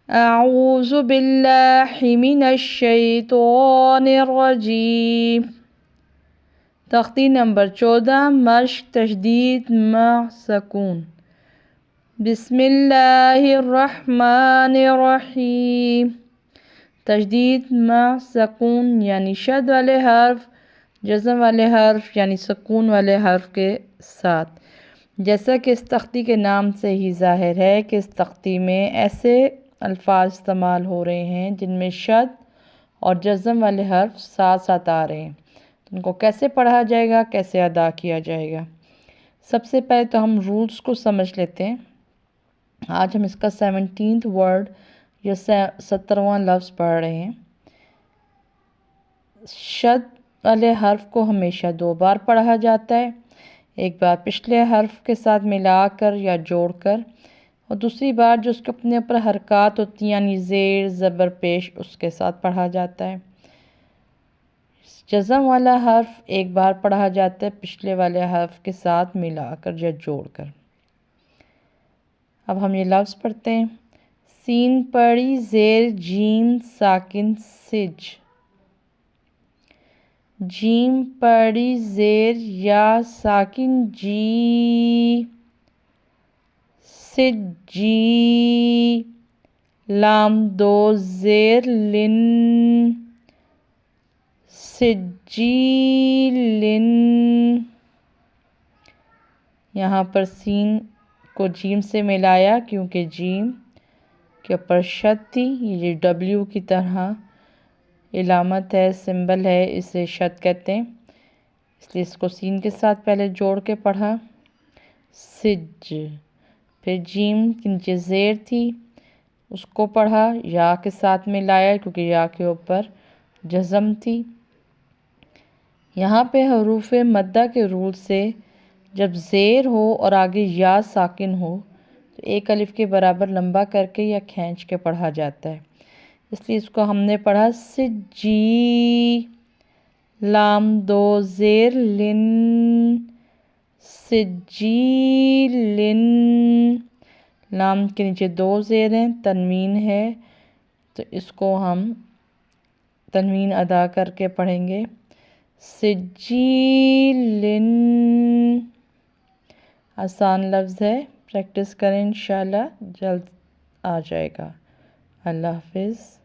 اعوذ باللہ من الشیطان الرجیم۔ تختی نمبر 14 مشق تشدید مع سکون۔ بسم اللہ الرحمن الرحیم۔ تشدید مع سکون یعنی شد والے حرف، جزم والے حرف یعنی سکون والے حرف کے ساتھ۔ جیسا کہ اس تختی کے نام سے ہی ظاہر ہے کہ اس تختی میں ایسے الفاظ استعمال ہو رہے ہیں جن میں شد اور جزم والے حرف ساتھ ساتھ آ رہے ہیں۔ ان کو کیسے پڑھا جائے گا، کیسے ادا کیا جائے گا؟ سب سے پہلے تو ہم رولز کو سمجھ لیتے ہیں۔ آج ہم اس کا 17th ورڈ یا 17واں لفظ پڑھ رہے ہیں۔ شد والے حرف کو ہمیشہ 2 بار پڑھا جاتا ہے، ایک بار پچھلے حرف کے ساتھ ملا کر یا جوڑ کر، اور دوسری بار جو اس کے اپنے اوپر حرکات ہوتی ہیں یعنی زیر زبر پیش، اس کے ساتھ پڑھا جاتا ہے۔ جزم والا حرف ایک بار پڑھا جاتا ہے پچھلے والے حرف کے ساتھ ملا کر یا جوڑ کر۔ اب ہم یہ لفظ پڑھتے ہیں۔ سین پڑی زیر جیم ساکن سج۔ جیم پڑی زیر یا ساکن جی سج جی۔ لام 2 زیر لن سجیلن۔ یہاں پر سین کو جیم سے ملایا کیونکہ جیم کے اوپر شد تھی، یہ ڈبلیو کی طرح علامت ہے، سمبل ہے، اسے شد کہتے ہیں، اس لیے اس کو سین کے ساتھ پہلے جوڑ کے پڑھا سج۔ پھر جیم کے نیچے زیر تھی، اس کو پڑھا، یا کے ساتھ ملایا کیونکہ یا کے اوپر جزم تھی۔ یہاں پہ حروف مدہ کے رول سے جب زیر ہو اور آگے یا ساکن ہو تو 1 الف کے برابر لمبا کر کے یا کھینچ کے پڑھا جاتا ہے، اس لیے اس کو ہم نے پڑھا سجی۔ لام 2 زیر لن سجیلن۔ لام کے نیچے 2 زیر ہیں، تنوین ہے تو اس کو ہم تنوین ادا کر کے پڑھیں گے سجیلن۔ آسان لفظ ہے، پریکٹس کریں، انشاءاللہ جلد آ جائے گا۔ اللہ حافظ۔